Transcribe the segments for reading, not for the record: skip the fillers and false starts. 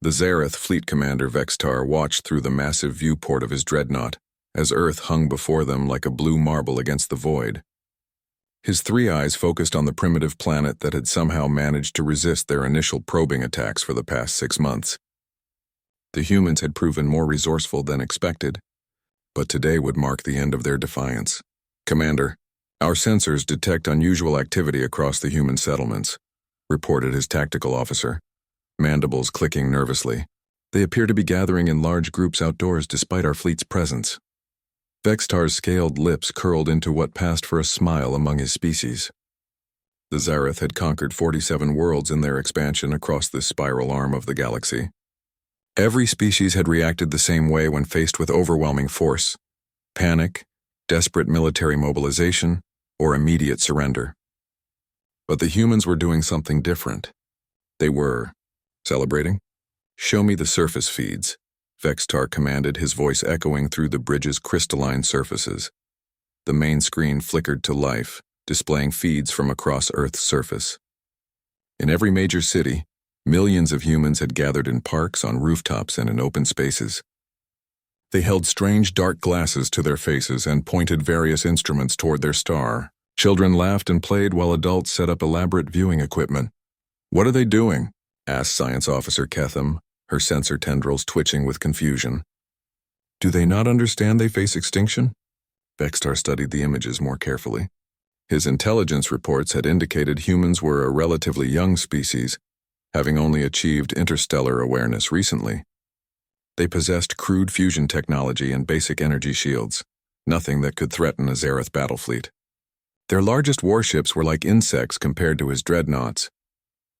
The Zareth fleet commander Vextar watched through the massive viewport of his dreadnought, as Earth hung before them like a blue marble against the void. His three eyes focused on the primitive planet that had somehow managed to resist their initial probing attacks for the past 6 months. The humans had proven more resourceful than expected, but today would mark the end of their defiance. "Commander, our sensors detect unusual activity across the human settlements," reported his tactical officer, mandibles clicking nervously. "They appear to be gathering in large groups outdoors despite our fleet's presence." Vextar's scaled lips curled into what passed for a smile among his species. The Zareth had conquered 47 worlds in their expansion across this spiral arm of the galaxy. Every species had reacted the same way when faced with overwhelming force: panic, desperate military mobilization, or immediate surrender. But the humans were doing something different. They were celebrating. "Show me the surface feeds," Vextar commanded, his voice echoing through the bridge's crystalline surfaces. The main screen flickered to life, displaying feeds from across Earth's surface. In every major city, millions of humans had gathered in parks, on rooftops, and in open spaces. They held strange dark glasses to their faces and pointed various instruments toward their star. Children laughed and played while adults set up elaborate viewing equipment. "What are they doing?" asked Science Officer Ketham, her sensor tendrils twitching with confusion. "Do they not understand they face extinction?" Vextar studied the images more carefully. His intelligence reports had indicated humans were a relatively young species, having only achieved interstellar awareness recently. They possessed crude fusion technology and basic energy shields, nothing that could threaten a Zareth battle fleet. Their largest warships were like insects compared to his dreadnoughts.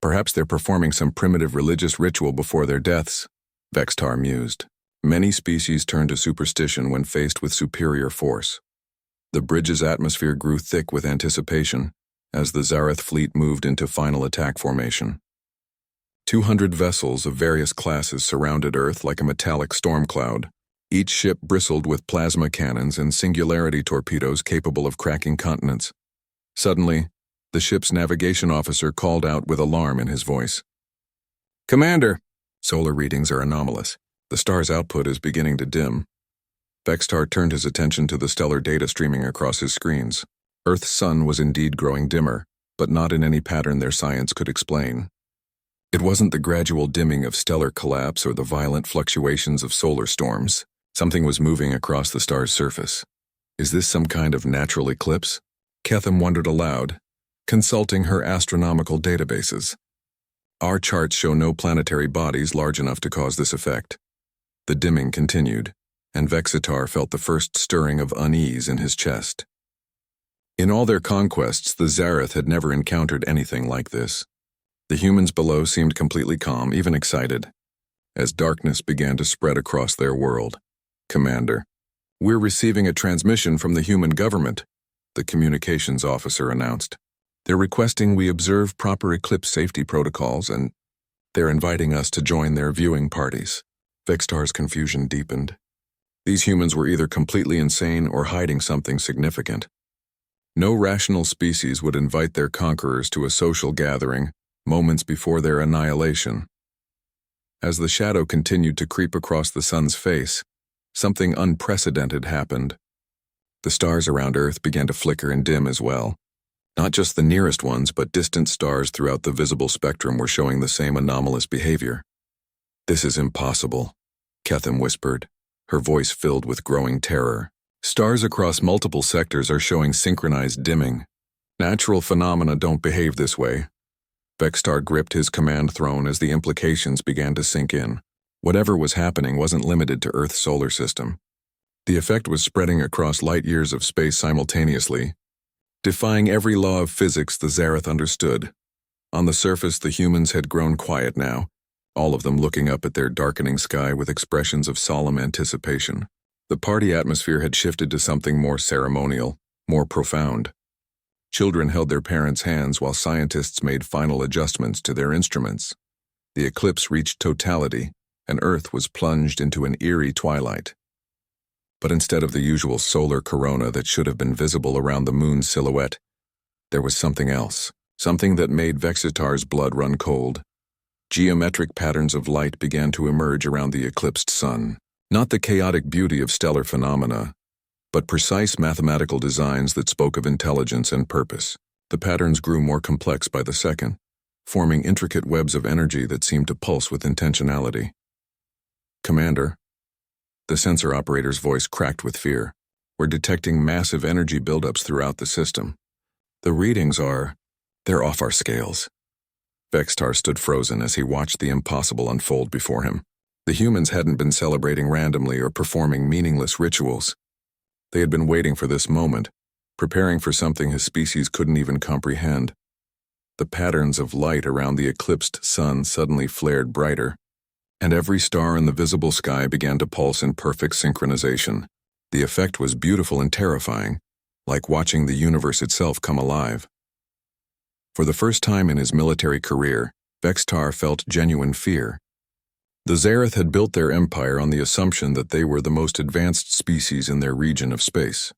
"Perhaps they're performing some primitive religious ritual before their deaths," Vextar mused. Many species turn to superstition when faced with superior force. The bridge's atmosphere grew thick with anticipation as the Zareth fleet moved into final attack formation. 200 vessels of various classes surrounded Earth like a metallic storm cloud. Each ship bristled with plasma cannons and singularity torpedoes capable of cracking continents. Suddenly, the ship's navigation officer called out with alarm in his voice. "Commander, solar readings are anomalous. The star's output is beginning to dim." Vextar turned his attention to the stellar data streaming across his screens. Earth's sun was indeed growing dimmer, but not in any pattern their science could explain. It wasn't the gradual dimming of stellar collapse or the violent fluctuations of solar storms. Something was moving across the star's surface. "Is this some kind of natural eclipse?" Ketham wondered aloud, consulting her astronomical databases. "Our charts show no planetary bodies large enough to cause this effect." The dimming continued, and Vextar felt the first stirring of unease in his chest. In all their conquests, the Zareth had never encountered anything like this. The humans below seemed completely calm, even excited, as darkness began to spread across their world. "Commander, we're receiving a transmission from the human government," the communications officer announced. "They're requesting we observe proper eclipse safety protocols, and they're inviting us to join their viewing parties." Vextar's confusion deepened. These humans were either completely insane or hiding something significant. No rational species would invite their conquerors to a social gathering moments before their annihilation. As the shadow continued to creep across the sun's face, something unprecedented happened. The stars around Earth began to flicker and dim as well. Not just the nearest ones, but distant stars throughout the visible spectrum were showing the same anomalous behavior. "This is impossible," Ketham whispered, her voice filled with growing terror. "Stars across multiple sectors are showing synchronized dimming. Natural phenomena don't behave this way." Vextar gripped his command throne as the implications began to sink in. Whatever was happening wasn't limited to Earth's solar system. The effect was spreading across light years of space simultaneously, defying every law of physics the Zareth understood. On the surface, the humans had grown quiet now, all of them looking up at their darkening sky with expressions of solemn anticipation. The party atmosphere had shifted to something more ceremonial, more profound. Children held their parents' hands while scientists made final adjustments to their instruments. The eclipse reached totality, and Earth was plunged into an eerie twilight. But instead of the usual solar corona that should have been visible around the moon's silhouette, there was something else, something that made Vextar's blood run cold. Geometric patterns of light began to emerge around the eclipsed sun. Not the chaotic beauty of stellar phenomena, but precise mathematical designs that spoke of intelligence and purpose. The patterns grew more complex by the second, forming intricate webs of energy that seemed to pulse with intentionality. "Commander," the sensor operator's voice cracked with fear. "We're detecting massive energy buildups throughout the system. The readings they're off our scales." Vextar stood frozen as he watched the impossible unfold before him. The humans hadn't been celebrating randomly or performing meaningless rituals. They had been waiting for this moment, preparing for something his species couldn't even comprehend. The patterns of light around the eclipsed sun suddenly flared brighter, and every star in the visible sky began to pulse in perfect synchronization. The effect was beautiful and terrifying, like watching the universe itself come alive. For the first time in his military career, Vextar felt genuine fear. The Zareth had built their empire on the assumption that they were the most advanced species in their region of space.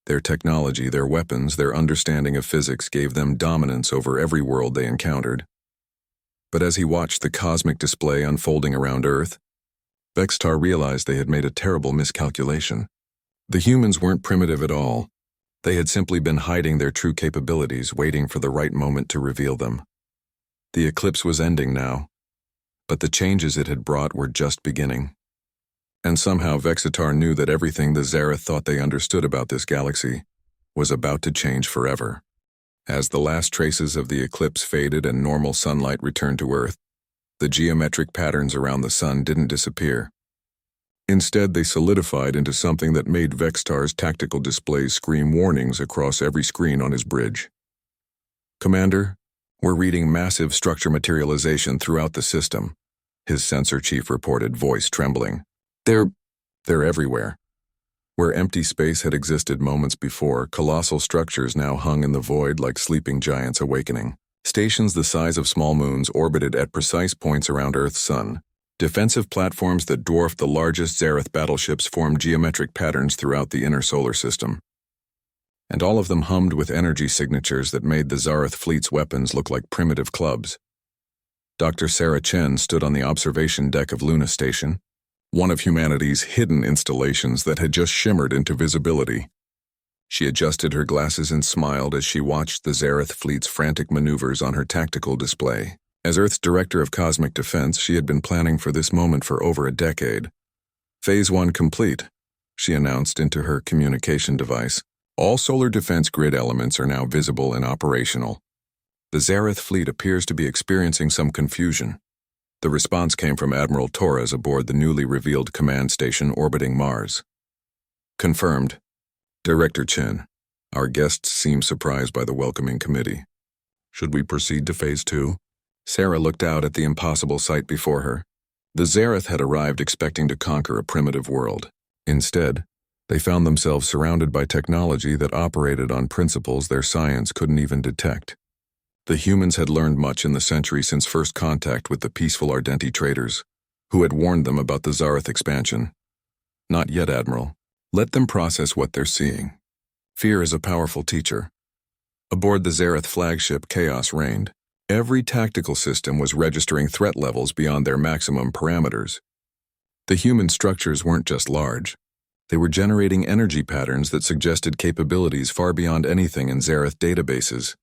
Their technology, their weapons, their understanding of physics gave them dominance over every world they encountered. But as he watched the cosmic display unfolding around Earth, Vextar realized they had made a terrible miscalculation. The humans weren't primitive at all. They had simply been hiding their true capabilities, waiting for the right moment to reveal them. The eclipse was ending now, but the changes it had brought were just beginning. And somehow Vexitar knew that everything the Zareth thought they understood about this galaxy was about to change forever. As the last traces of the eclipse faded and normal sunlight returned to Earth, the geometric patterns around the sun didn't disappear. Instead, they solidified into something that made Vextar's tactical displays scream warnings across every screen on his bridge. "Commander, we're reading massive structure materialization throughout the system," his sensor chief reported, voice trembling. They're everywhere." Where empty space had existed moments before, colossal structures now hung in the void like sleeping giants awakening. Stations the size of small moons orbited at precise points around Earth's sun. Defensive platforms that dwarfed the largest Zareth battleships formed geometric patterns throughout the inner solar system. And all of them hummed with energy signatures that made the Zareth fleet's weapons look like primitive clubs. Dr. Sarah Chen stood on the observation deck of Luna Station, one of humanity's hidden installations that had just shimmered into visibility. She adjusted her glasses and smiled as she watched the Zareth fleet's frantic maneuvers on her tactical display. As Earth's Director of Cosmic Defense, she had been planning for this moment for over a decade. "Phase 1 complete," she announced into her communication device. "All solar defense grid elements are now visible and operational. The Zareth fleet appears to be experiencing some confusion." The response came from Admiral Torres aboard the newly revealed command station orbiting Mars. "Confirmed. Director Chen, our guests seem surprised by the welcoming committee. Should we proceed to Phase 2? Sarah looked out at the impossible sight before her. The Zareth had arrived expecting to conquer a primitive world. Instead, they found themselves surrounded by technology that operated on principles their science couldn't even detect. The humans had learned much in the century since first contact with the peaceful Ardenti traders, who had warned them about the Zareth expansion. "Not yet, Admiral. Let them process what they're seeing. Fear is a powerful teacher." Aboard the Zareth flagship, chaos reigned. Every tactical system was registering threat levels beyond their maximum parameters. The human structures weren't just large. They were generating energy patterns that suggested capabilities far beyond anything in Zareth databases.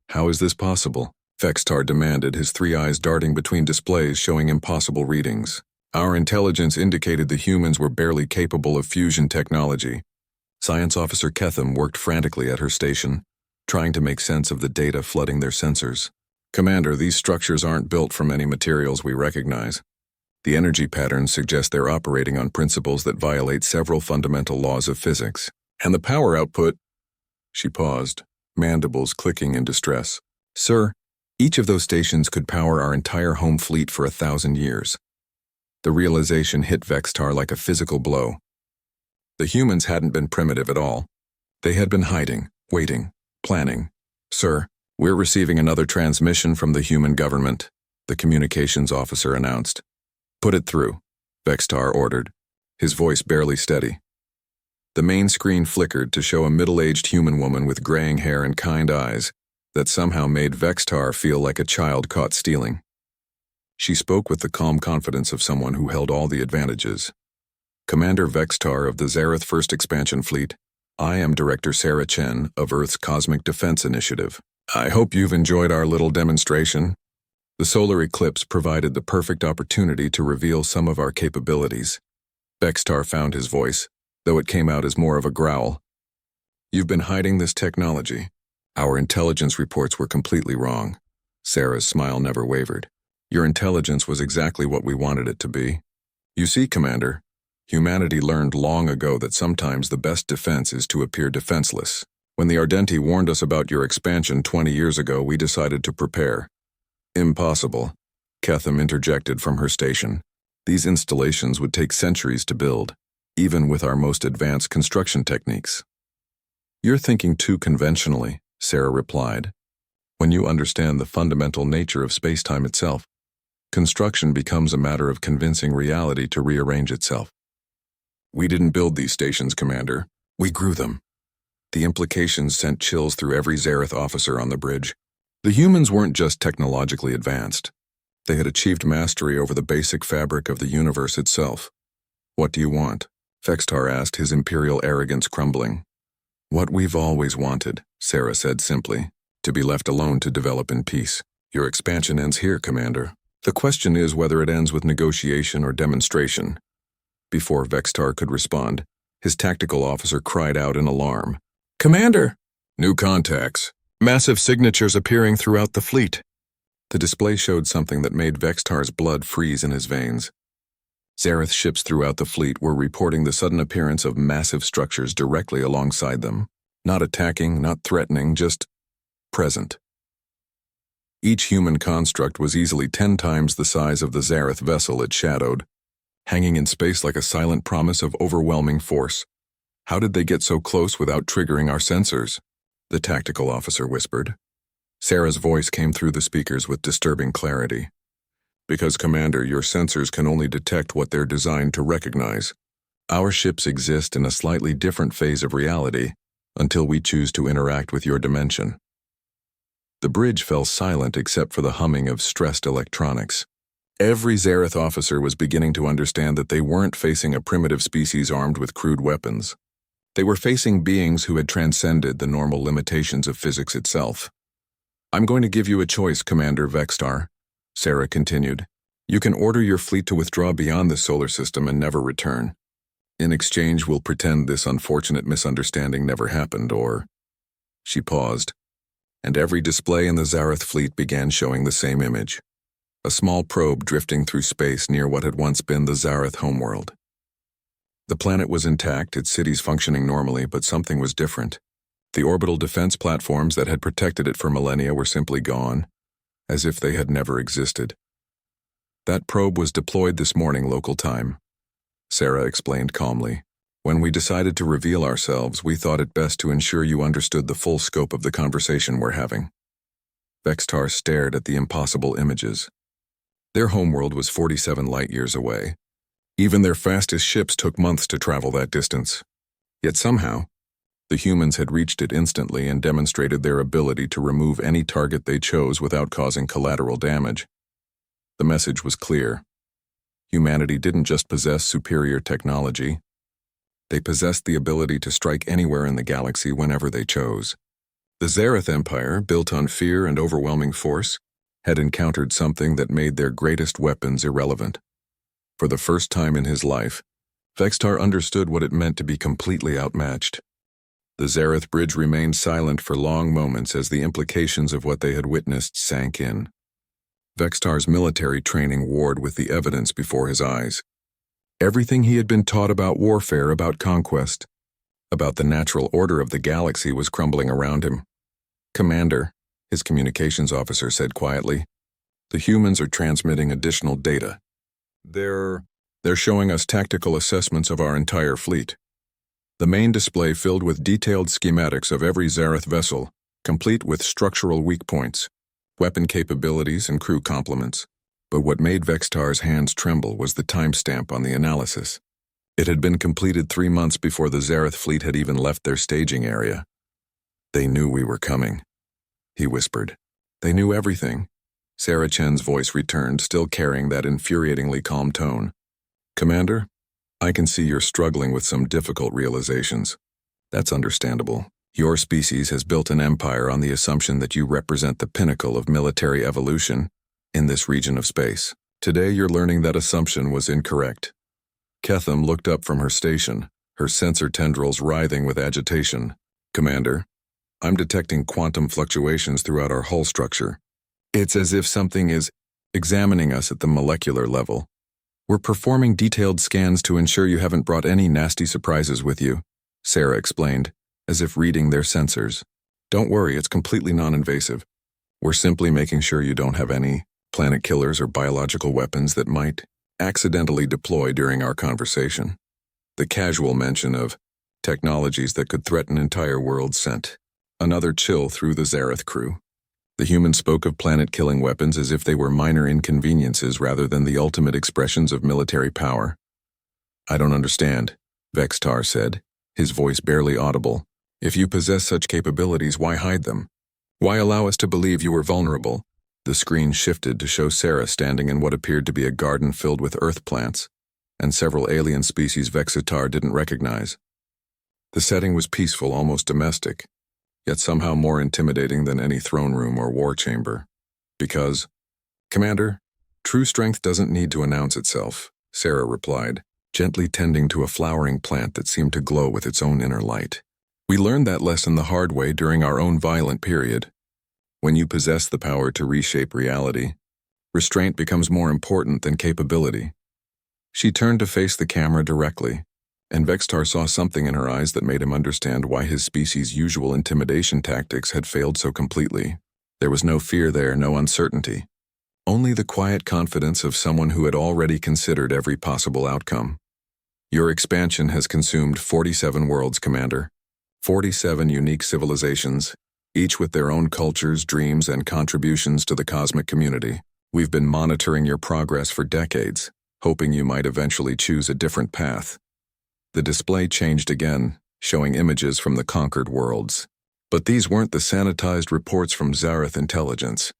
"How is this possible?" Vextar demanded, his three eyes darting between displays showing impossible readings. "Our intelligence indicated the humans were barely capable of fusion technology." Science Officer Ketham worked frantically at her station, trying to make sense of the data flooding their sensors. "Commander, these structures aren't built from any materials we recognize. The energy patterns suggest they're operating on principles that violate several fundamental laws of physics. And the power output—" She paused, mandibles clicking in distress. "Sir, each of those stations could power our entire home fleet for 1,000 years. The realization hit Vextar like a physical blow. The humans hadn't been primitive at all. They had been hiding, waiting, planning. "Sir, we're receiving another transmission from the human government," the communications officer announced. "Put it through," Vextar ordered, his voice barely steady. The main screen flickered to show a middle-aged human woman with graying hair and kind eyes that somehow made Vextar feel like a child caught stealing. She spoke with the calm confidence of someone who held all the advantages. Commander Vextar of the Zareth First Expansion Fleet, I am Director Sarah Chen of Earth's Cosmic Defense Initiative. I hope you've enjoyed our little demonstration. The solar eclipse provided the perfect opportunity to reveal some of our capabilities. Vextar found his voice, though it came out as more of a growl. You've been hiding this technology. Our intelligence reports were completely wrong. Sarah's smile never wavered. Your intelligence was exactly what we wanted it to be. You see, Commander, humanity learned long ago that sometimes the best defense is to appear defenseless. When the Ardenti warned us about your expansion 20 years ago, we decided to prepare. Impossible, Ketham interjected from her station. These installations would take centuries to build, even with our most advanced construction techniques. You're thinking too conventionally, Sarah replied. When you understand the fundamental nature of space-time itself, construction becomes a matter of convincing reality to rearrange itself. We didn't build these stations, Commander. We grew them. The implications sent chills through every Zareth officer on the bridge. The humans weren't just technologically advanced. They had achieved mastery over the basic fabric of the universe itself. What do you want? Vextar asked, his imperial arrogance crumbling. What we've always wanted, Sarah said simply, to be left alone to develop in peace. Your expansion ends here, Commander. The question is whether it ends with negotiation or demonstration. Before Vextar could respond, his tactical officer cried out in alarm. Commander! New contacts. Massive signatures appearing throughout the fleet. The display showed something that made Vextar's blood freeze in his veins. Zareth ships throughout the fleet were reporting the sudden appearance of massive structures directly alongside them. Not attacking, not threatening, just present. Each human construct was easily 10 times the size of the Zareth vessel it shadowed, hanging in space like a silent promise of overwhelming force. How did they get so close without triggering our sensors? The tactical officer whispered. Sarah's voice came through the speakers with disturbing clarity. Because, Commander, your sensors can only detect what they're designed to recognize. Our ships exist in a slightly different phase of reality until we choose to interact with your dimension. The bridge fell silent except for the humming of stressed electronics. Every Zareth officer was beginning to understand that they weren't facing a primitive species armed with crude weapons. They were facing beings who had transcended the normal limitations of physics itself. I'm going to give you a choice, Commander Vextar, Sarah continued. You can order your fleet to withdraw beyond the solar system and never return. In exchange, we'll pretend this unfortunate misunderstanding never happened, or... She paused, and every display in the Zareth fleet began showing the same image. A small probe drifting through space near what had once been the Zareth homeworld. The planet was intact, its cities functioning normally, but something was different. The orbital defense platforms that had protected it for millennia were simply gone, as if they had never existed. That probe was deployed this morning local time, Sarah explained calmly. When we decided to reveal ourselves, we thought it best to ensure you understood the full scope of the conversation we're having. Vextar stared at the impossible images. Their homeworld was 47 light-years away. Even their fastest ships took months to travel that distance. Yet somehow, the humans had reached it instantly and demonstrated their ability to remove any target they chose without causing collateral damage. The message was clear. Humanity didn't just possess superior technology. They possessed the ability to strike anywhere in the galaxy whenever they chose. The Zareth Empire, built on fear and overwhelming force, had encountered something that made their greatest weapons irrelevant. For the first time in his life, Vextar understood what it meant to be completely outmatched. The Zareth bridge remained silent for long moments as the implications of what they had witnessed sank in. Vextar's military training warred with the evidence before his eyes. Everything he had been taught about warfare, about conquest, about the natural order of the galaxy was crumbling around him. Commander, his communications officer said quietly, the humans are transmitting additional data. They're showing us tactical assessments of our entire fleet. The main display filled with detailed schematics of every Zareth vessel, complete with structural weak points, weapon capabilities, and crew complements. But what made Vextar's hands tremble was the timestamp on the analysis. It had been completed 3 months before the Zareth fleet had even left their staging area. They knew we were coming, he whispered. They knew everything. Sarah Chen's voice returned, still carrying that infuriatingly calm tone. Commander, I can see you're struggling with some difficult realizations. That's understandable. Your species has built an empire on the assumption that you represent the pinnacle of military evolution in this region of space. Today you're learning that assumption was incorrect. Ketham looked up from her station, her sensor tendrils writhing with agitation. Commander, I'm detecting quantum fluctuations throughout our hull structure. It's as if something is examining us at the molecular level. We're performing detailed scans to ensure you haven't brought any nasty surprises with you, Sarah explained, as if reading their sensors. Don't worry, it's completely non-invasive. We're simply making sure you don't have any planet killers or biological weapons that might accidentally deploy during our conversation. The casual mention of technologies that could threaten entire worlds sent another chill through the Zareth crew. The humans spoke of planet-killing weapons as if they were minor inconveniences rather than the ultimate expressions of military power. I don't understand, Vextar said, his voice barely audible. If you possess such capabilities, why hide them? Why allow us to believe you were vulnerable? The screen shifted to show Sarah standing in what appeared to be a garden filled with earth plants, and several alien species Vextar didn't recognize. The setting was peaceful, almost domestic, yet somehow more intimidating than any throne room or war chamber. Because, Commander, true strength doesn't need to announce itself, Sarah replied, gently tending to a flowering plant that seemed to glow with its own inner light. We learned that lesson the hard way during our own violent period. When you possess the power to reshape reality, restraint becomes more important than capability. She turned to face the camera directly, and Vextar saw something in her eyes that made him understand why his species' usual intimidation tactics had failed so completely. There was no fear there, no uncertainty. Only the quiet confidence of someone who had already considered every possible outcome. Your expansion has consumed 47 worlds, Commander. 47 unique civilizations, each with their own cultures, dreams, and contributions to the cosmic community. We've been monitoring your progress for decades, hoping you might eventually choose a different path. The display changed again, showing images from the conquered worlds. But these weren't the sanitized reports from Zareth intelligence.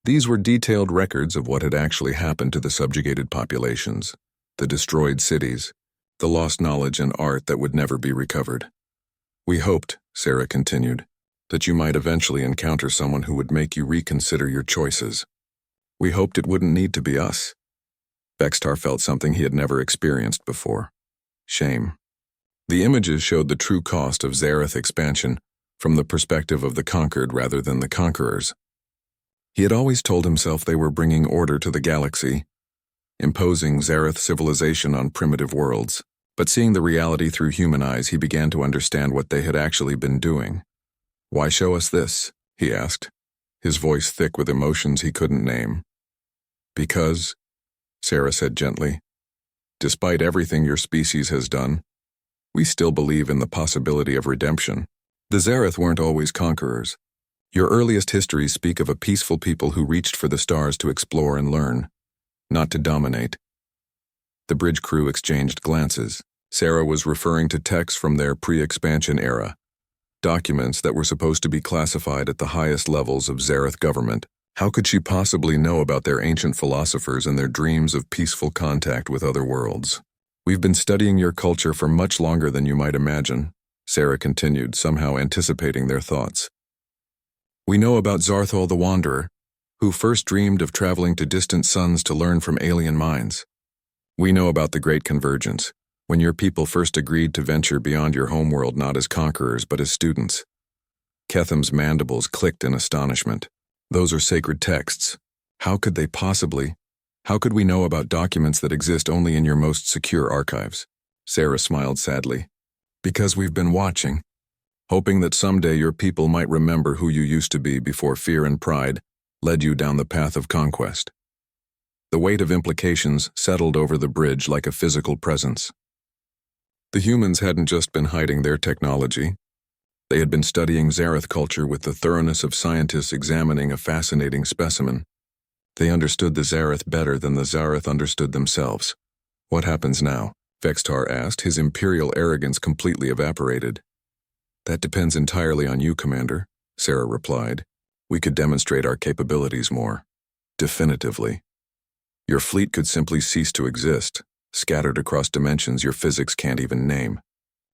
These were detailed records of what had actually happened to the subjugated populations, the destroyed cities, the lost knowledge and art that would never be recovered. We hoped, Sarah continued, that you might eventually encounter someone who would make you reconsider your choices. We hoped it wouldn't need to be us. Vextar felt something he had never experienced before. Shame. The images showed the true cost of Zareth expansion from the perspective of the conquered rather than the conquerors. He had always told himself they were bringing order to the galaxy, imposing Zareth civilization on primitive worlds. But seeing the reality through human eyes, he began to understand what they had actually been doing. Why show us this? He asked, his voice thick with emotions he couldn't name. Because, Sarah said gently, despite everything your species has done, we still believe in the possibility of redemption. The Zareth weren't always conquerors. Your earliest histories speak of a peaceful people who reached for the stars to explore and learn, not to dominate. The bridge crew exchanged glances. Sarah was referring to texts from their pre-expansion era, documents that were supposed to be classified at the highest levels of Zareth government. How could she possibly know about their ancient philosophers and their dreams of peaceful contact with other worlds? We've been studying your culture for much longer than you might imagine, Sarah continued, somehow anticipating their thoughts. We know about Zarthol the Wanderer, who first dreamed of traveling to distant suns to learn from alien minds. We know about the Great Convergence, when your people first agreed to venture beyond your homeworld not as conquerors but as students. Ketham's mandibles clicked in astonishment. Those are sacred texts. How could they possibly? How could we know about documents that exist only in your most secure archives? Sarah smiled sadly. Because we've been watching, hoping that someday your people might remember who you used to be before fear and pride led you down the path of conquest. The weight of implications settled over the bridge like a physical presence. The humans hadn't just been hiding their technology. They had been studying Zareth culture with the thoroughness of scientists examining a fascinating specimen. They understood the Zareth better than the Zareth understood themselves. What happens now? Vextar asked, his imperial arrogance completely evaporated. That depends entirely on you, Commander, Sarah replied. We could demonstrate our capabilities more. definitively. Your fleet could simply cease to exist, scattered across dimensions your physics can't even name.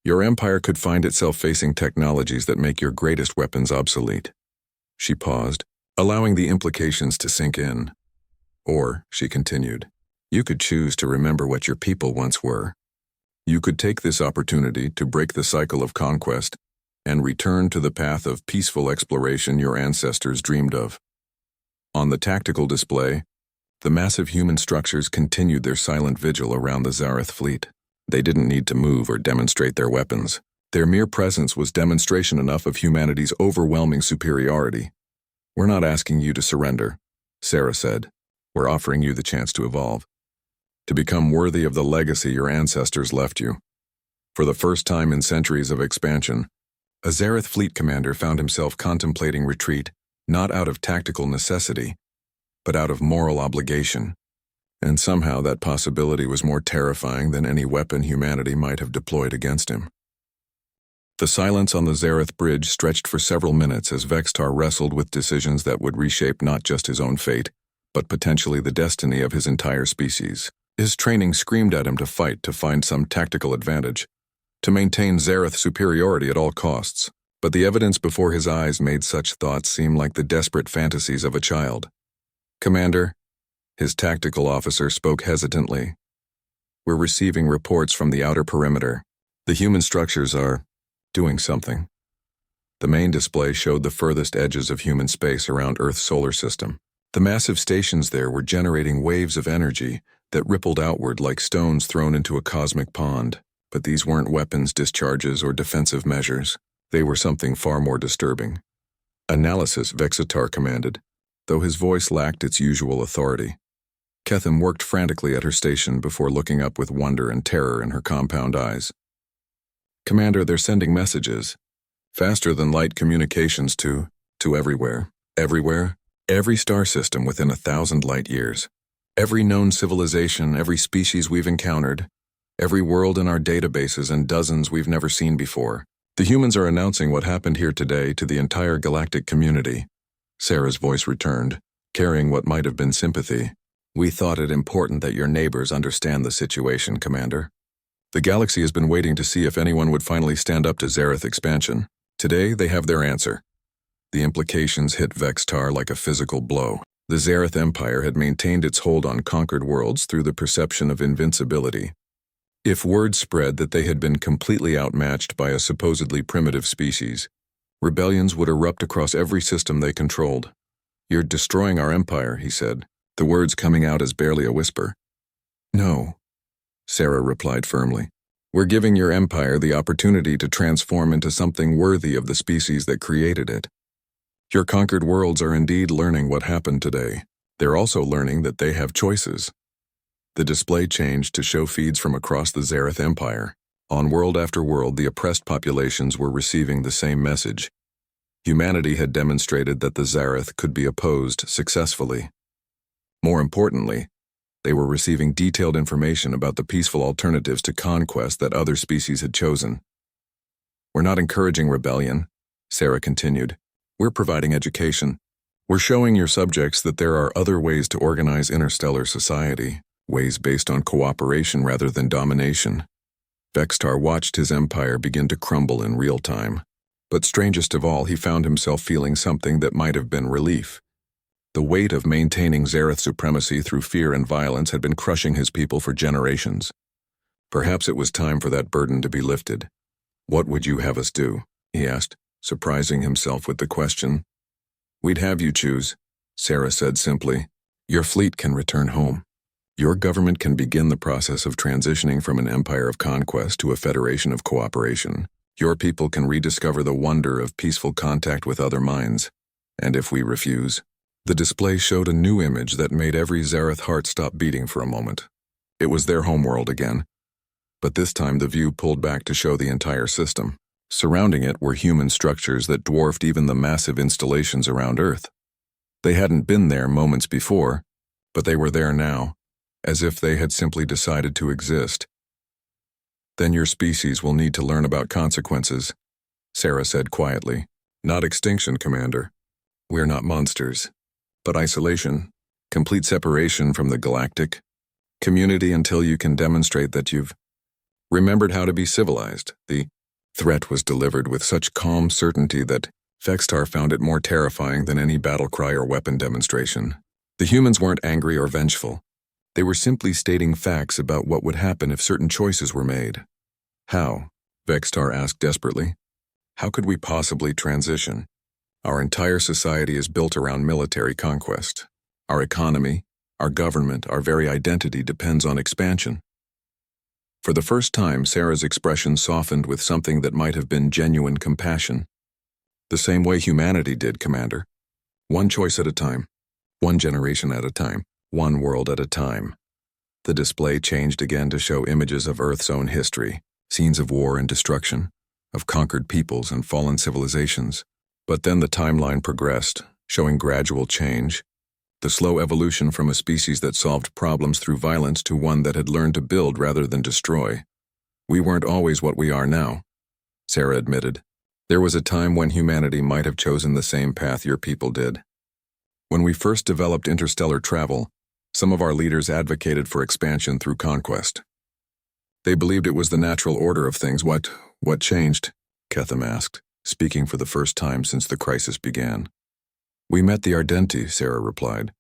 Your empire could find itself facing technologies that make your greatest weapons obsolete. She paused, allowing the implications to sink in. Or, she continued, you could choose to remember what your people once were. You could take this opportunity to break the cycle of conquest and return to the path of peaceful exploration your ancestors dreamed of. On the tactical display, the massive human structures continued their silent vigil around the Zareth fleet. They didn't need to move or demonstrate their weapons. Their mere presence was demonstration enough of humanity's overwhelming superiority. We're not asking you to surrender, Sarah said. We're offering you the chance to evolve, to become worthy of the legacy your ancestors left you. For the first time in centuries of expansion, a Zareth fleet commander found himself contemplating retreat, not out of tactical necessity, but out of moral obligation. And somehow that possibility was more terrifying than any weapon humanity might have deployed against him. The silence on the Zareth bridge stretched for several minutes as Vextar wrestled with decisions that would reshape not just his own fate, but potentially the destiny of his entire species. His training screamed at him to fight to find some tactical advantage, to maintain Zareth superiority at all costs, but the evidence before his eyes made such thoughts seem like the desperate fantasies of a child. Commander, his tactical officer spoke hesitantly. We're receiving reports from the outer perimeter. The human structures are doing something. The main display showed the furthest edges of human space around Earth's solar system. The massive stations there were generating waves of energy that rippled outward like stones thrown into a cosmic pond. But these weren't weapons discharges or defensive measures. They were something far more disturbing. Analysis, Vexitar commanded, though his voice lacked its usual authority. Ketham worked frantically at her station before looking up with wonder and terror in her compound eyes. Commander, they're sending messages. Faster than light communications to everywhere. Everywhere? Every star system within 1,000 light years. Every known civilization, every species we've encountered. Every world in our databases and dozens we've never seen before. The humans are announcing what happened here today to the entire galactic community. Sarah's voice returned, carrying what might have been sympathy. We thought it important that your neighbors understand the situation, Commander. The galaxy has been waiting to see if anyone would finally stand up to Zareth expansion. Today, they have their answer. The implications hit Vextar like a physical blow. The Zareth Empire had maintained its hold on conquered worlds through the perception of invincibility. If word spread that they had been completely outmatched by a supposedly primitive species, rebellions would erupt across every system they controlled. You're destroying our empire, he said, the words coming out as barely a whisper. No, Sarah replied firmly. We're giving your empire the opportunity to transform into something worthy of the species that created it. Your conquered worlds are indeed learning what happened today. They're also learning that they have choices. The display changed to show feeds from across the Zareth Empire. On world after world, the oppressed populations were receiving the same message. Humanity had demonstrated that the Zareth could be opposed successfully. More importantly, they were receiving detailed information about the peaceful alternatives to conquest that other species had chosen. We're not encouraging rebellion, Sarah continued. We're providing education. We're showing your subjects that there are other ways to organize interstellar society. Ways based on cooperation rather than domination. Vextar watched his empire begin to crumble in real time. But strangest of all, he found himself feeling something that might have been relief. The weight of maintaining Zareth supremacy through fear and violence had been crushing his people for generations. Perhaps it was time for that burden to be lifted. What would you have us do? He asked, surprising himself with the question. We'd have you choose, Sarah said simply. Your fleet can return home. Your government can begin the process of transitioning from an empire of conquest to a federation of cooperation. Your people can rediscover the wonder of peaceful contact with other minds. And if we refuse, the display showed a new image that made every Zareth heart stop beating for a moment. It was their homeworld again. But this time the view pulled back to show the entire system. Surrounding it were human structures that dwarfed even the massive installations around Earth. They hadn't been there moments before, but they were there now. As if they had simply decided to exist. Then your species will need to learn about consequences, Sarah said quietly. Not extinction, Commander. We're not monsters. But isolation, Complete separation from the galactic community until you can demonstrate that you've remembered how to be civilized. The threat was delivered with such calm certainty that Vextar found it more terrifying than any battle cry or weapon demonstration. The humans weren't angry or vengeful. They were simply stating facts about what would happen if certain choices were made. How? Vextar asked desperately. How could we possibly transition? Our entire society is built around military conquest. Our economy, our government, our very identity depends on expansion. For the first time, Sarah's expression softened with something that might have been genuine compassion. The same way humanity did, Commander. One choice at a time. One generation at a time. One world at a time. The display changed again to show images of Earth's own history, scenes of war and destruction, of conquered peoples and fallen civilizations. But then the timeline progressed, showing gradual change, the slow evolution from a species that solved problems through violence to one that had learned to build rather than destroy. We weren't always what we are now, Sarah admitted. There was a time when humanity might have chosen the same path your people did. When we first developed interstellar travel, some of our leaders advocated for expansion through conquest. They believed it was the natural order of things. What changed? Ketham asked, speaking for the first time since the crisis began. We met the Ardenti, Sarah replied,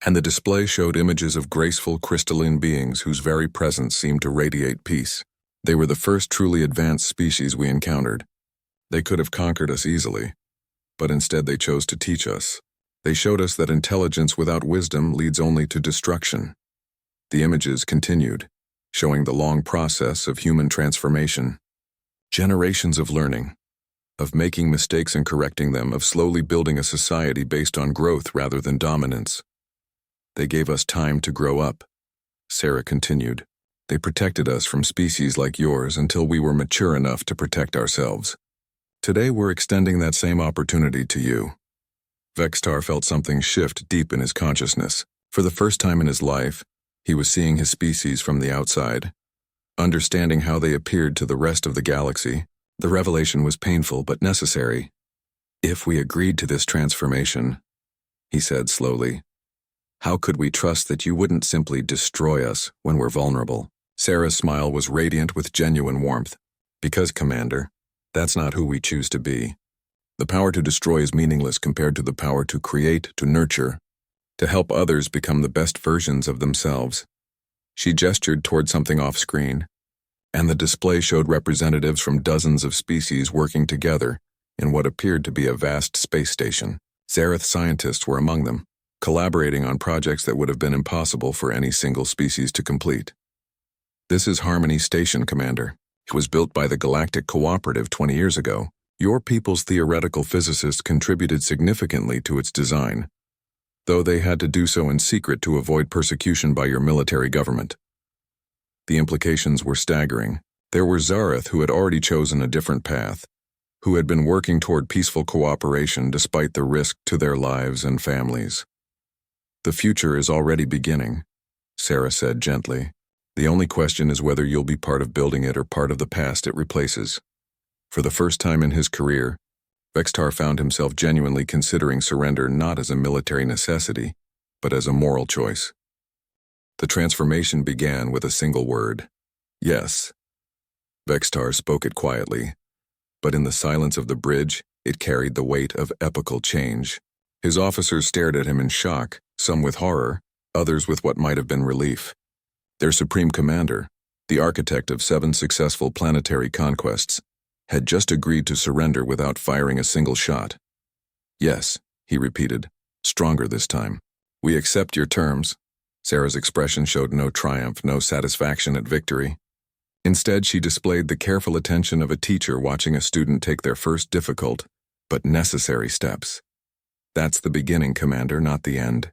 and the display showed images of graceful crystalline beings whose very presence seemed to radiate peace. They were the first truly advanced species we encountered. They could have conquered us easily, but instead they chose to teach us. They showed us that intelligence without wisdom leads only to destruction. The images continued, showing the long process of human transformation. Generations of learning, of making mistakes and correcting them, of slowly building a society based on growth rather than dominance. They gave us time to grow up, Sarah continued. They protected us from species like yours until we were mature enough to protect ourselves. Today we're extending that same opportunity to you. Vextar felt something shift deep in his consciousness. For the first time in his life, he was seeing his species from the outside, understanding how they appeared to the rest of the galaxy. The revelation was painful but necessary. If we agreed to this transformation, he said slowly, how could we trust that you wouldn't simply destroy us when we're vulnerable? Sarah's smile was radiant with genuine warmth. Because, Commander, that's not who we choose to be. The power to destroy is meaningless compared to the power to create, to nurture, to help others become the best versions of themselves. She gestured toward something off-screen, and the display showed representatives from dozens of species working together in what appeared to be a vast space station. Zarath scientists were among them, collaborating on projects that would have been impossible for any single species to complete. This is Harmony Station, Commander. It was built by the Galactic Cooperative 20 years ago. Your people's theoretical physicists contributed significantly to its design, though they had to do so in secret to avoid persecution by your military government. The implications were staggering. There were Zarath who had already chosen a different path, who had been working toward peaceful cooperation despite the risk to their lives and families. The future is already beginning, Sarah said gently. The only question is whether you'll be part of building it or part of the past it replaces. For the first time in his career, Vextar found himself genuinely considering surrender not as a military necessity, but as a moral choice. The transformation began with a single word. Yes. Vextar spoke it quietly, but in the silence of the bridge, it carried the weight of epical change. His officers stared at him in shock, some with horror, others with what might have been relief. Their supreme commander, the architect of 7 successful planetary conquests, had just agreed to surrender without firing a single shot. Yes, he repeated, stronger this time. We accept your terms. Sarah's expression showed no triumph, no satisfaction at victory. Instead, she displayed the careful attention of a teacher watching a student take their first difficult, but necessary steps. That's the beginning, Commander, not the end,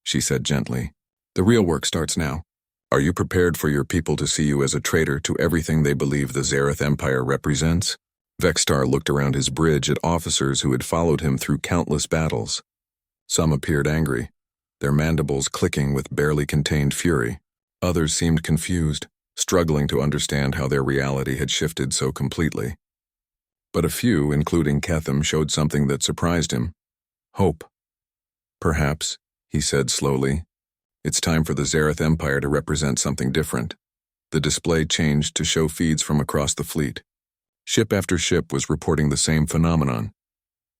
she said gently. The real work starts now. Are you prepared for your people to see you as a traitor to everything they believe the Zarath Empire represents? Vextar looked around his bridge at officers who had followed him through countless battles. Some appeared angry, their mandibles clicking with barely contained fury. Others seemed confused, struggling to understand how their reality had shifted so completely. But a few, including Ketham, showed something that surprised him. Hope. Perhaps, he said slowly. It's time for the Zareth Empire to represent something different. The display changed to show feeds from across the fleet. Ship after ship was reporting the same phenomenon.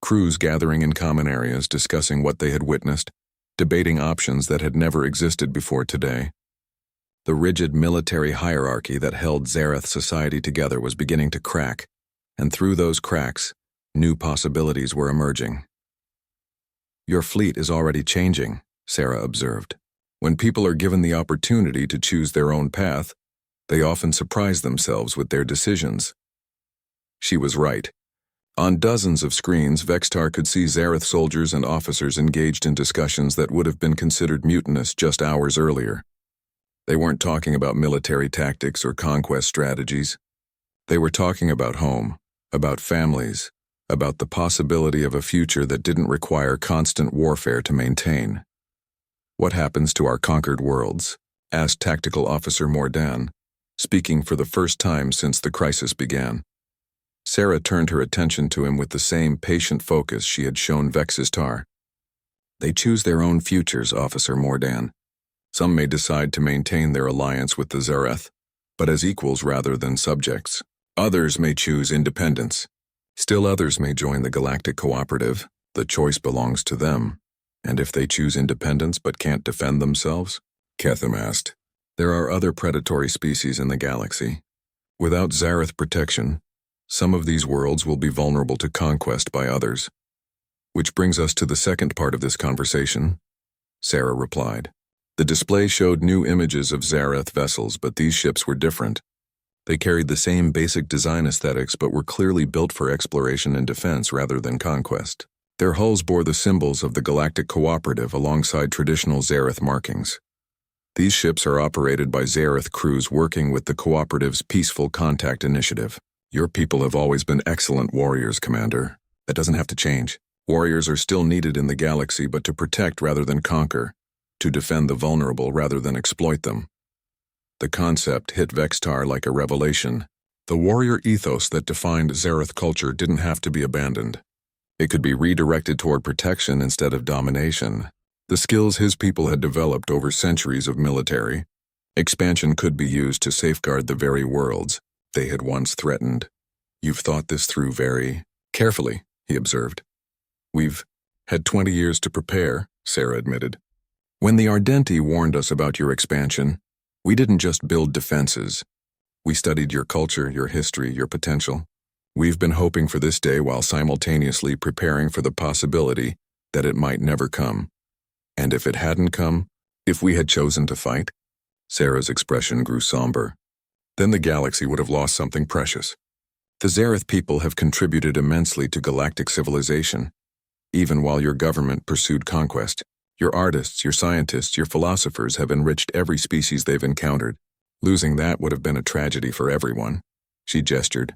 Crews gathering in common areas, discussing what they had witnessed, debating options that had never existed before today. The rigid military hierarchy that held Zareth society together was beginning to crack, and through those cracks, new possibilities were emerging. Your fleet is already changing, Sarah observed. When people are given the opportunity to choose their own path, they often surprise themselves with their decisions. She was right. On dozens of screens, Vextar could see Zareth soldiers and officers engaged in discussions that would have been considered mutinous just hours earlier. They weren't talking about military tactics or conquest strategies. They were talking about home, about families, about the possibility of a future that didn't require constant warfare to maintain. What happens to our conquered worlds? Asked Tactical Officer Mordan, speaking for the first time since the crisis began. Sarah turned her attention to him with the same patient focus she had shown Vexistar. They choose their own futures, Officer Mordan. Some may decide to maintain their alliance with the Zareth, but as equals rather than subjects. Others may choose independence. Still others may join the Galactic Cooperative. The choice belongs to them. And if they choose independence but can't defend themselves? Ketham asked. There are other predatory species in the galaxy. Without Zareth protection, some of these worlds will be vulnerable to conquest by others. Which brings us to the second part of this conversation, Sarah replied. The display showed new images of Zareth vessels, but these ships were different. They carried the same basic design aesthetics but were clearly built for exploration and defense rather than conquest. Their hulls bore the symbols of the Galactic Cooperative alongside traditional Zareth markings. These ships are operated by Zareth crews working with the Cooperative's Peaceful Contact Initiative. Your people have always been excellent warriors, Commander. That doesn't have to change. Warriors are still needed in the galaxy, but to protect rather than conquer, to defend the vulnerable rather than exploit them. The concept hit Vextar like a revelation. The warrior ethos that defined Zareth culture didn't have to be abandoned. It could be redirected toward protection instead of domination. The skills his people had developed over centuries of military expansion could be used to safeguard the very worlds they had once threatened. You've thought this through very carefully, he observed. We've had 20 years to prepare, Sarah admitted. When the Ardenti warned us about your expansion, we didn't just build defenses. We studied your culture, your history, your potential. We've been hoping for this day while simultaneously preparing for the possibility that it might never come. And if it hadn't come, if we had chosen to fight? Sarah's expression grew somber. Then the galaxy would have lost something precious. The Zareth people have contributed immensely to galactic civilization, even while your government pursued conquest. Your artists, your scientists, your philosophers have enriched every species they've encountered. Losing that would have been a tragedy for everyone. She gestured.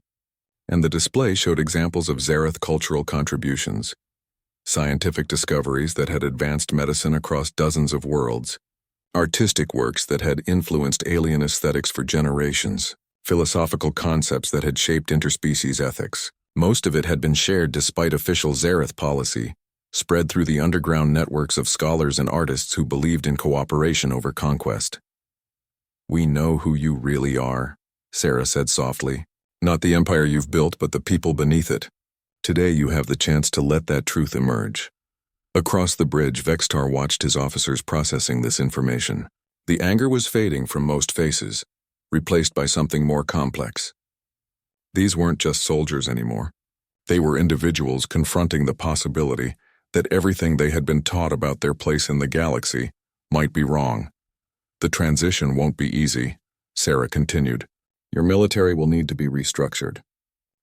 And the display showed examples of Zareth cultural contributions. Scientific discoveries that had advanced medicine across dozens of worlds. Artistic works that had influenced alien aesthetics for generations. Philosophical concepts that had shaped interspecies ethics. Most of it had been shared despite official Zareth policy, spread through the underground networks of scholars and artists who believed in cooperation over conquest. We know who you really are, Sarah said softly. Not the empire you've built, but the people beneath it. Today you have the chance to let that truth emerge. Across the bridge, Vextar watched his officers processing this information. The anger was fading from most faces, replaced by something more complex. These weren't just soldiers anymore. They were individuals confronting the possibility that everything they had been taught about their place in the galaxy might be wrong. The transition won't be easy, Sarah continued. Your military will need to be restructured.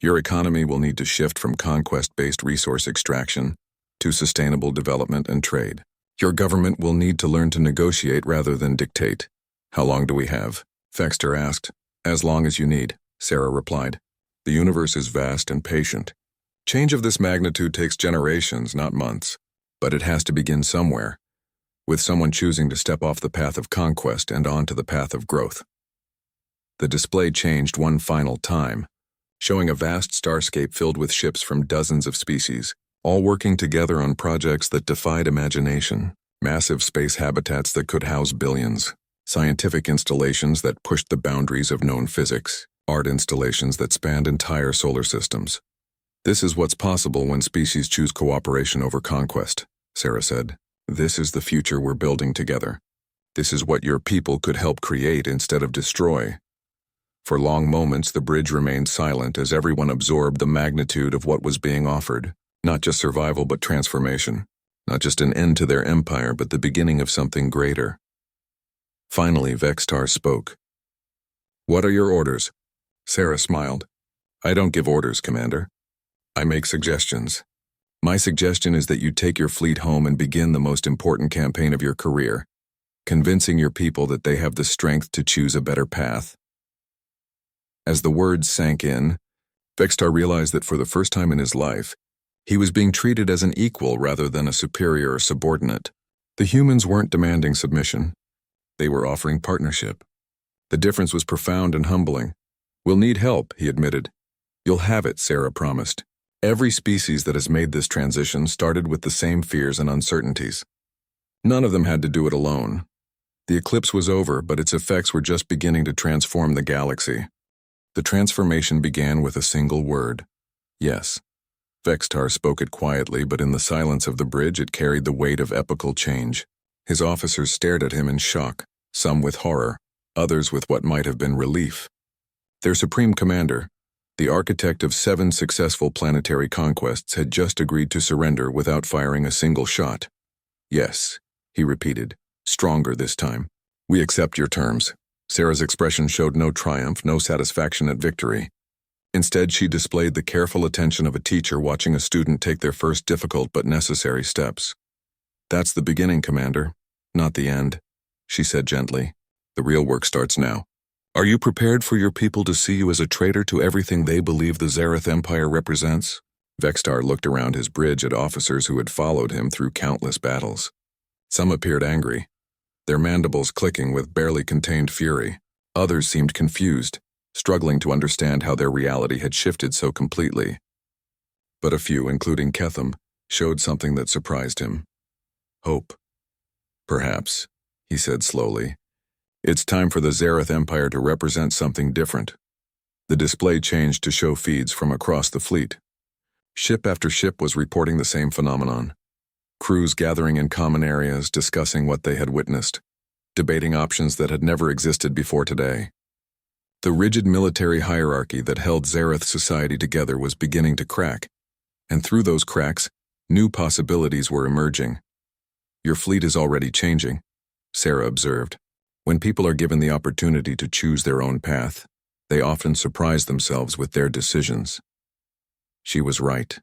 Your economy will need to shift from conquest-based resource extraction to sustainable development and trade. Your government will need to learn to negotiate rather than dictate. How long do we have? Vextar asked. As long as you need, Sarah replied. The universe is vast and patient. Change of this magnitude takes generations, not months. But it has to begin somewhere, with someone choosing to step off the path of conquest and onto the path of growth. The display changed one final time, showing a vast starscape filled with ships from dozens of species, all working together on projects that defied imagination. Massive space habitats that could house billions, scientific installations that pushed the boundaries of known physics, art installations that spanned entire solar systems. This is what's possible when species choose cooperation over conquest, Sarah said. This is the future we're building together. This is what your people could help create instead of destroy. For long moments, the bridge remained silent as everyone absorbed the magnitude of what was being offered. Not just survival, but transformation. Not just an end to their empire, but the beginning of something greater. Finally, Vextar spoke. "What are your orders?" Sarah smiled. "I don't give orders, Commander. I make suggestions. My suggestion is that you take your fleet home and begin the most important campaign of your career, convincing your people that they have the strength to choose a better path." As the words sank in, Vextar realized that for the first time in his life, he was being treated as an equal rather than a superior or subordinate. The humans weren't demanding submission. They were offering partnership. The difference was profound and humbling. "We'll need help," he admitted. "You'll have it," Sarah promised. Every species that has made this transition started with the same fears and uncertainties. None of them had to do it alone. The eclipse was over, but its effects were just beginning to transform the galaxy. The transformation began with a single word. Yes. Vextar spoke it quietly, but in the silence of the bridge it carried the weight of epical change. His officers stared at him in shock, some with horror, others with what might have been relief. Their supreme commander, the architect of 7 successful planetary conquests, had just agreed to surrender without firing a single shot. "Yes," he repeated, stronger this time. "We accept your terms." Sarah's expression showed no triumph, no satisfaction at victory. Instead, she displayed the careful attention of a teacher watching a student take their first difficult but necessary steps. "That's the beginning, Commander, not the end," she said gently. "The real work starts now. Are you prepared for your people to see you as a traitor to everything they believe the Zareth Empire represents?" Vextar looked around his bridge at officers who had followed him through countless battles. Some appeared angry, their mandibles clicking with barely contained fury. Others seemed confused, struggling to understand how their reality had shifted so completely. But a few, including Ketham, showed something that surprised him. Hope. "Perhaps," he said slowly. "It's time for the Zareth Empire to represent something different." The display changed to show feeds from across the fleet. Ship after ship was reporting the same phenomenon. Crews gathering in common areas, discussing what they had witnessed, debating options that had never existed before today. The rigid military hierarchy that held Zareth society together was beginning to crack, and through those cracks, new possibilities were emerging. "Your fleet is already changing," Sarah observed. "When people are given the opportunity to choose their own path, they often surprise themselves with their decisions." She was right.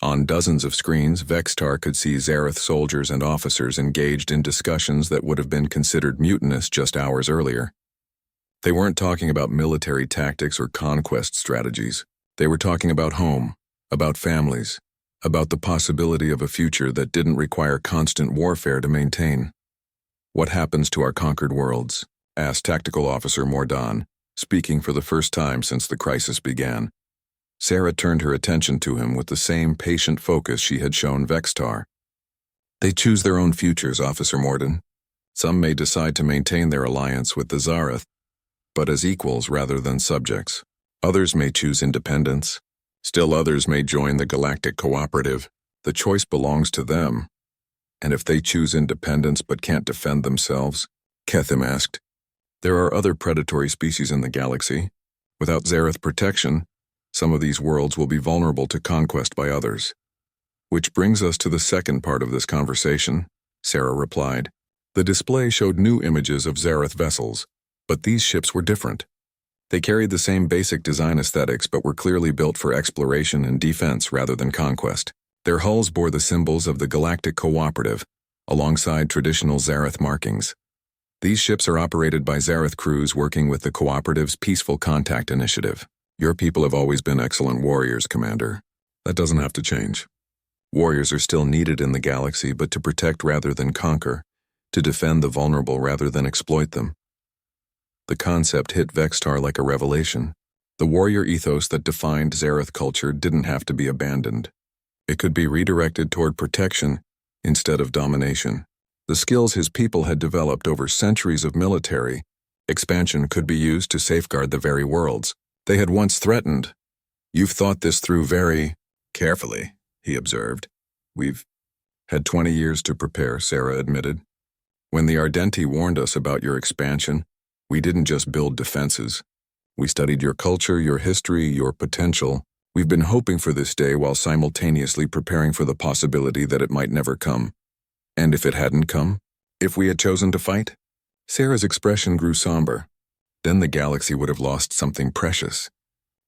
On dozens of screens, Vextar could see Zareth soldiers and officers engaged in discussions that would have been considered mutinous just hours earlier. They weren't talking about military tactics or conquest strategies. They were talking about home, about families, about the possibility of a future that didn't require constant warfare to maintain. "What happens to our conquered worlds?" asked Tactical Officer Mordan, speaking for the first time since the crisis began. Sarah turned her attention to him with the same patient focus she had shown Vextar. "They choose their own futures, Officer Morden. Some may decide to maintain their alliance with the Zareth, but as equals rather than subjects. Others may choose independence. Still others may join the Galactic Cooperative. The choice belongs to them." "And if they choose independence but can't defend themselves?" Ketham asked. "There are other predatory species in the galaxy. Without Zareth protection, some of these worlds will be vulnerable to conquest by others." "Which brings us to the second part of this conversation," Sarah replied. The display showed new images of Zareth vessels, but these ships were different. They carried the same basic design aesthetics but were clearly built for exploration and defense rather than conquest. Their hulls bore the symbols of the Galactic Cooperative, alongside traditional Zareth markings. These ships are operated by Zareth crews working with the Cooperative's Peaceful Contact Initiative. "Your people have always been excellent warriors, Commander. That doesn't have to change. Warriors are still needed in the galaxy, but to protect rather than conquer, to defend the vulnerable rather than exploit them." The concept hit Vextar like a revelation. The warrior ethos that defined Zareth culture didn't have to be abandoned. It could be redirected toward protection instead of domination. The skills his people had developed over centuries of military expansion could be used to safeguard the very worlds they had once threatened. "You've thought this through very carefully," he observed. "We've had 20 years to prepare," Sarah admitted. "When the Ardenti warned us about your expansion, we didn't just build defenses. We studied your culture, your history, your potential. We've been hoping for this day while simultaneously preparing for the possibility that it might never come. And if it hadn't come? If we had chosen to fight?" Sarah's expression grew somber. "Then the galaxy would have lost something precious.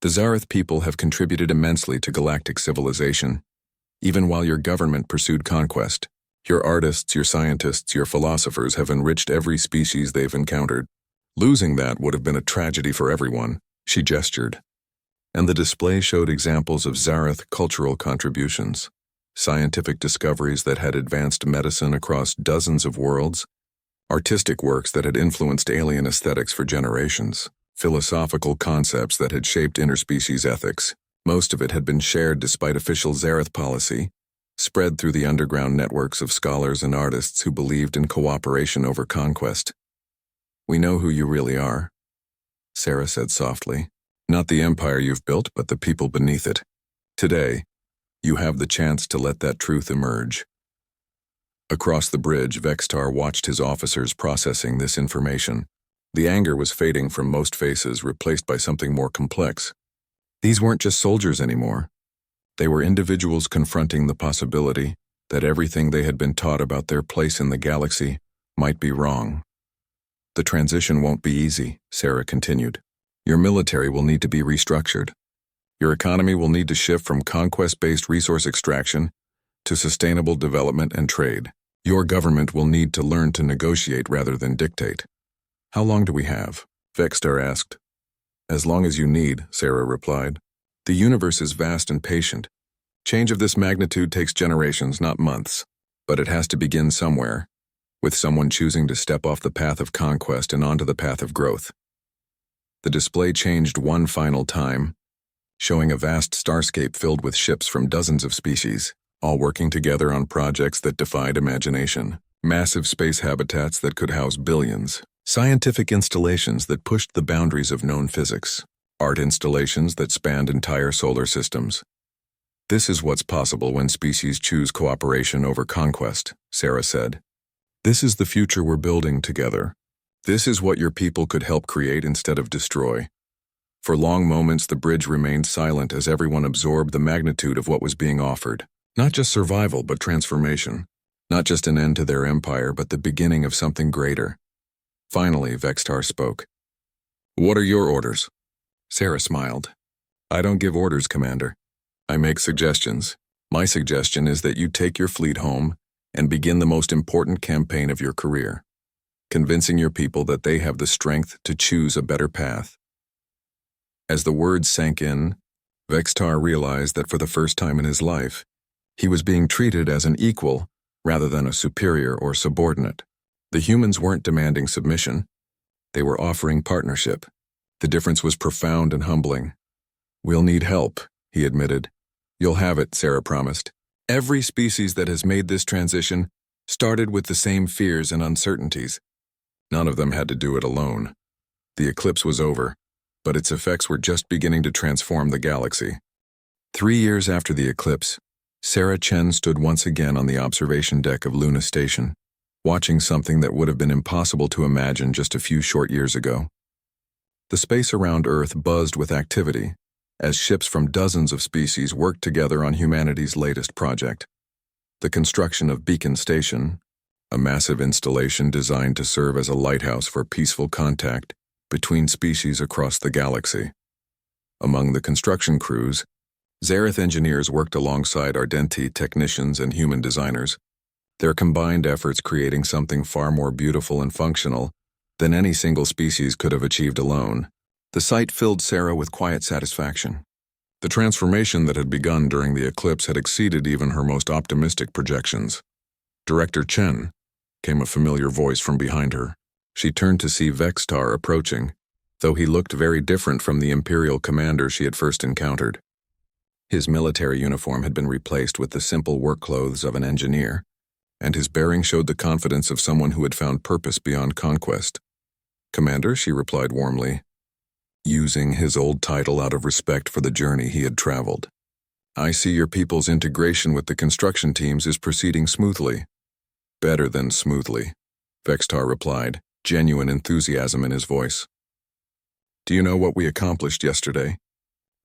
The Zareth people have contributed immensely to galactic civilization. Even while your government pursued conquest, your artists, your scientists, your philosophers have enriched every species they've encountered. Losing that would have been a tragedy for everyone," she gestured. And the display showed examples of Zareth cultural contributions, scientific discoveries that had advanced medicine across dozens of worlds, artistic works that had influenced alien aesthetics for generations, philosophical concepts that had shaped interspecies ethics. Most of it had been shared despite official Zareth policy, spread through the underground networks of scholars and artists who believed in cooperation over conquest. "We know who you really are," Sarah said softly. "Not the empire you've built, but the people beneath it. Today, you have the chance to let that truth emerge." Across the bridge, Vextar watched his officers processing this information. The anger was fading from most faces, replaced by something more complex. These weren't just soldiers anymore. They were individuals confronting the possibility that everything they had been taught about their place in the galaxy might be wrong. "The transition won't be easy," Sarah continued. "Your military will need to be restructured. Your economy will need to shift from conquest-based resource extraction to sustainable development and trade. Your government will need to learn to negotiate rather than dictate." "How long do we have?" Vextar asked. "As long as you need," Sarah replied. "The universe is vast and patient. Change of this magnitude takes generations, not months. But it has to begin somewhere, with someone choosing to step off the path of conquest and onto the path of growth." The display changed one final time, showing a vast starscape filled with ships from dozens of species, all working together on projects that defied imagination. Massive space habitats that could house billions. Scientific installations that pushed the boundaries of known physics. Art installations that spanned entire solar systems. "This is what's possible when species choose cooperation over conquest," Sarah said. "This is the future we're building together. This is what your people could help create instead of destroy." For long moments, the bridge remained silent as everyone absorbed the magnitude of what was being offered. Not just survival, but transformation. Not just an end to their empire, but the beginning of something greater. Finally, Vextar spoke. "What are your orders?" Sarah smiled. "I don't give orders, Commander. I make suggestions. My suggestion is that you take your fleet home and begin the most important campaign of your career, convincing your people that they have the strength to choose a better path." As the words sank in, Vextar realized that for the first time in his life, he was being treated as an equal rather than a superior or subordinate. The humans weren't demanding submission. They were offering partnership. The difference was profound and humbling. "We'll need help," he admitted. "You'll have it," Sarah promised. "Every species that has made this transition started with the same fears and uncertainties. None of them had to do it alone. The eclipse was over, but its effects were just beginning to transform the galaxy." 3 years after the eclipse, Sarah Chen stood once again on the observation deck of Luna Station, watching something that would have been impossible to imagine just a few short years ago. The space around Earth buzzed with activity, as ships from dozens of species worked together on humanity's latest project, the construction of Beacon Station, a massive installation designed to serve as a lighthouse for peaceful contact between species across the galaxy. Among the construction crews, Zareth engineers worked alongside Ardenti technicians and human designers, their combined efforts creating something far more beautiful and functional than any single species could have achieved alone. The sight filled Sarah with quiet satisfaction. The transformation that had begun during the eclipse had exceeded even her most optimistic projections. "Director Chen," came a familiar voice from behind her. She turned to see Vextar approaching, though he looked very different from the Imperial commander she had first encountered. His military uniform had been replaced with the simple work clothes of an engineer, and his bearing showed the confidence of someone who had found purpose beyond conquest. "Commander," she replied warmly, using his old title out of respect for the journey he had traveled. "I see your people's integration with the construction teams is proceeding smoothly." "Better than smoothly," Vextar replied, genuine enthusiasm in his voice. "Do you know what we accomplished yesterday?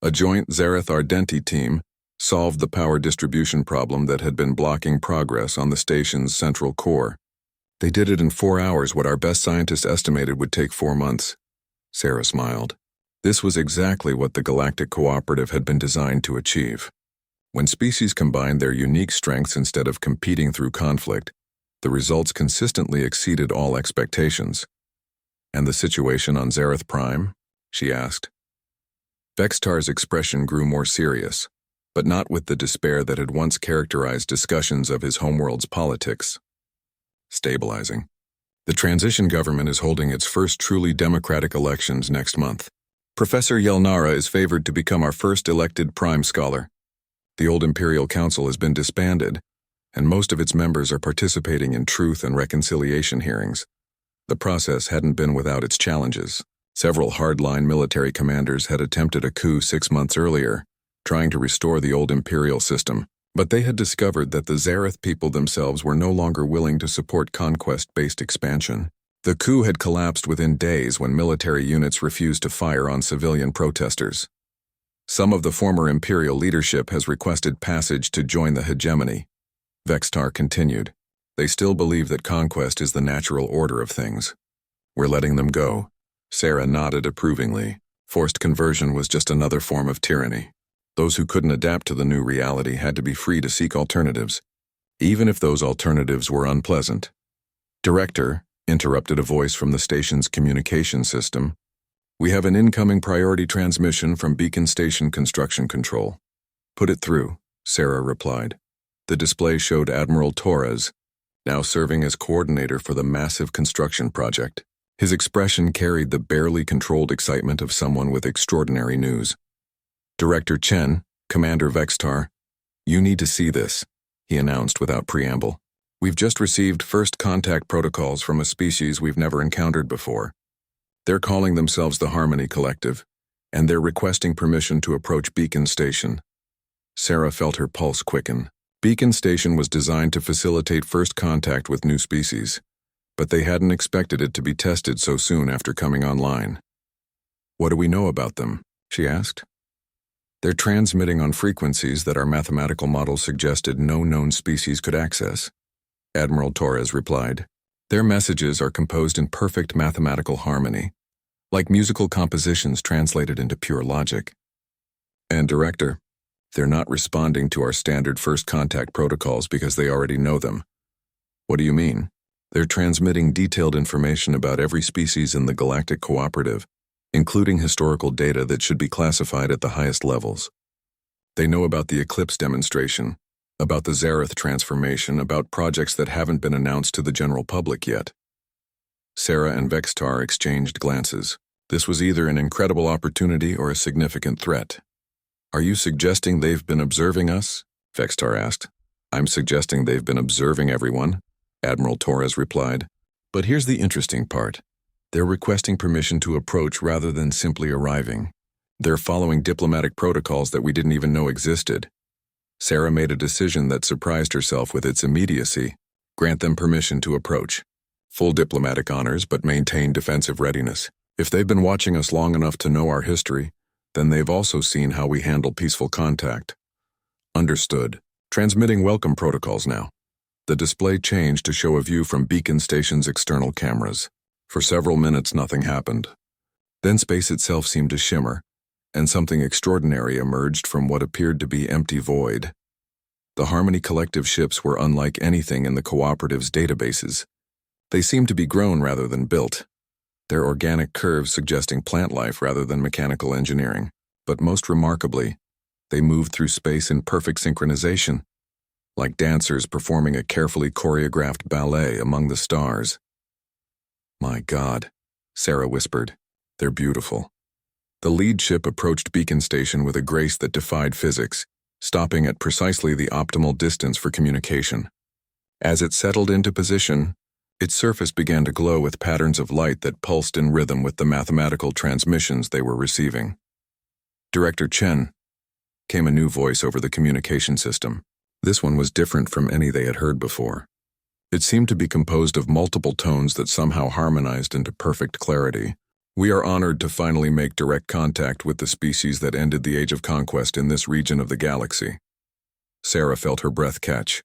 A joint Zareth Ardenti team solved the power distribution problem that had been blocking progress on the station's central core. They did it in 4 hours, what our best scientists estimated would take 4 months. Sarah smiled. This was exactly what the Galactic Cooperative had been designed to achieve. When species combined their unique strengths instead of competing through conflict, the results consistently exceeded all expectations. "And the situation on Zareth Prime?" she asked. Vextar's expression grew more serious, but not with the despair that had once characterized discussions of his homeworld's politics. "Stabilizing. The transition government is holding its first truly democratic elections next month. Professor Yelnara is favored to become our first elected Prime Scholar. The old Imperial Council has been disbanded, and most of its members are participating in truth and reconciliation hearings. The process hadn't been without its challenges. Several hardline military commanders had attempted a coup 6 months earlier, trying to restore the old imperial system, but they had discovered that the Zareth people themselves were no longer willing to support conquest-based expansion. The coup had collapsed within days when military units refused to fire on civilian protesters. Some of the former imperial leadership has requested passage to join the hegemony. Vextar continued. They still believe that conquest is the natural order of things. We're letting them go. Sarah nodded approvingly. Forced conversion was just another form of tyranny. Those who couldn't adapt to the new reality had to be free to seek alternatives, even if those alternatives were unpleasant. "Director," interrupted a voice from the station's communication system, "we have an incoming priority transmission from Beacon Station Construction Control." "Put it through," Sarah replied. The display showed Admiral Torres, now serving as coordinator for the massive construction project. His expression carried the barely controlled excitement of someone with extraordinary news. "Director Chen, Commander Vextar, you need to see this," he announced without preamble. "We've just received first contact protocols from a species we've never encountered before. They're calling themselves the Harmony Collective, and they're requesting permission to approach Beacon Station." Sarah felt her pulse quicken. Beacon Station was designed to facilitate first contact with new species, but they hadn't expected it to be tested so soon after coming online. "What do we know about them?" she asked. "They're transmitting on frequencies that our mathematical models suggested no known species could access," Admiral Torres replied. "Their messages are composed in perfect mathematical harmony, like musical compositions translated into pure logic. And Director, they're not responding to our standard first contact protocols because they already know them." "What do you mean?" "They're transmitting detailed information about every species in the Galactic Cooperative, including historical data that should be classified at the highest levels. They know about the Eclipse demonstration, about the Zareth transformation, about projects that haven't been announced to the general public yet." Sarah and Vextar exchanged glances. This was either an incredible opportunity or a significant threat. "Are you suggesting they've been observing us?" Vextar asked. "I'm suggesting they've been observing everyone," Admiral Torres replied. "But here's the interesting part. They're requesting permission to approach rather than simply arriving. They're following diplomatic protocols that we didn't even know existed." Sarah made a decision that surprised herself with its immediacy. Grant them permission to approach. Full diplomatic honors, but maintain defensive readiness. If they've been watching us long enough to know our history, then they've also seen how we handle peaceful contact. Understood. Transmitting welcome protocols now. The display changed to show a view from Beacon Station's external cameras. For several minutes, nothing happened. Then space itself seemed to shimmer, and something extraordinary emerged from what appeared to be empty void. The Harmony Collective ships were unlike anything in the Cooperative's databases. They seemed to be grown rather than built, their organic curves suggesting plant life rather than mechanical engineering. But most remarkably, they moved through space in perfect synchronization, like dancers performing a carefully choreographed ballet among the stars. "My God," Sarah whispered. "They're beautiful." The lead ship approached Beacon Station with a grace that defied physics, stopping at precisely the optimal distance for communication. As it settled into position, its surface began to glow with patterns of light that pulsed in rhythm with the mathematical transmissions they were receiving. "Director Chen," came a new voice over the communication system. This one was different from any they had heard before. It seemed to be composed of multiple tones that somehow harmonized into perfect clarity. "We are honored to finally make direct contact with the species that ended the Age of Conquest in this region of the galaxy." Sarah felt her breath catch.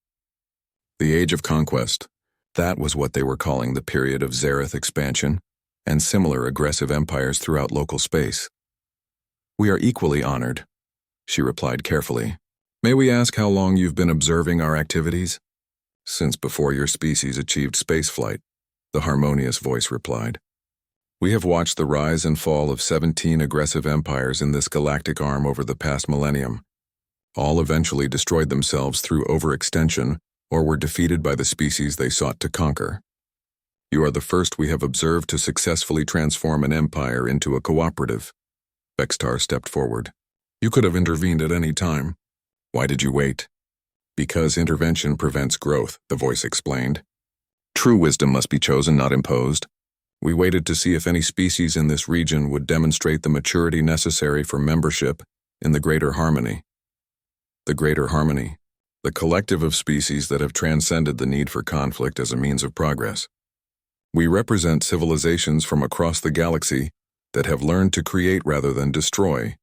The Age of Conquest. That was what they were calling the period of Zareth expansion and similar aggressive empires throughout local space. "We are equally honored," she replied carefully. "May we ask how long you've been observing our activities?" "Since before your species achieved spaceflight," the harmonious voice replied. "We have watched the rise and fall of 17 aggressive empires in this galactic arm over the past millennium. All eventually destroyed themselves through overextension or were defeated by the species they sought to conquer. You are the first we have observed to successfully transform an empire into a cooperative." Vextar stepped forward. "You could have intervened at any time. Why did you wait?" "Because intervention prevents growth," the voice explained. "True wisdom must be chosen, not imposed. We waited to see if any species in this region would demonstrate the maturity necessary for membership in the Greater Harmony." The Greater Harmony, the collective of species that have transcended the need for conflict as a means of progress. We represent civilizations from across the galaxy that have learned to create rather than destroy,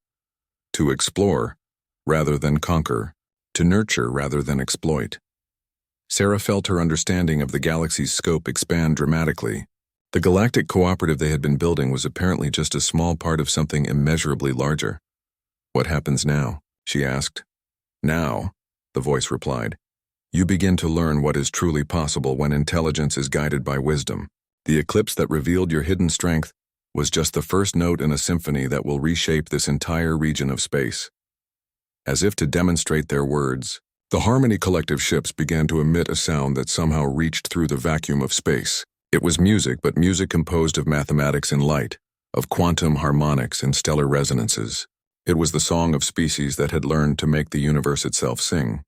to explore rather than conquer, to nurture rather than exploit. Sarah felt her understanding of the galaxy's scope expand dramatically. The galactic cooperative they had been building was apparently just a small part of something immeasurably larger. "What happens now?" she asked. "Now," the voice replied, "you begin to learn what is truly possible when intelligence is guided by wisdom. The eclipse that revealed your hidden strength was just the first note in a symphony that will reshape this entire region of space." As if to demonstrate their words, the Harmony Collective ships began to emit a sound that somehow reached through the vacuum of space. It was music, but music composed of mathematics and light, of quantum harmonics and stellar resonances. It was the song of species that had learned to make the universe itself sing.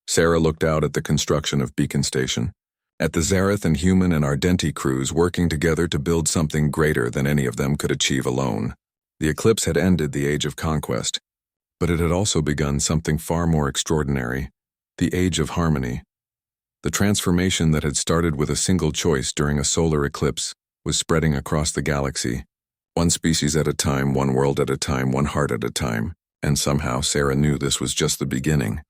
Sarah looked out at the construction of Beacon Station, at the Zareth and Human and Ardenti crews working together to build something greater than any of them could achieve alone. The eclipse had ended the Age of Conquest, but it had also begun something far more extraordinary, the Age of Harmony. The transformation that had started with a single choice during a solar eclipse was spreading across the galaxy, one species at a time, one world at a time, one heart at a time, and somehow Sarah knew this was just the beginning.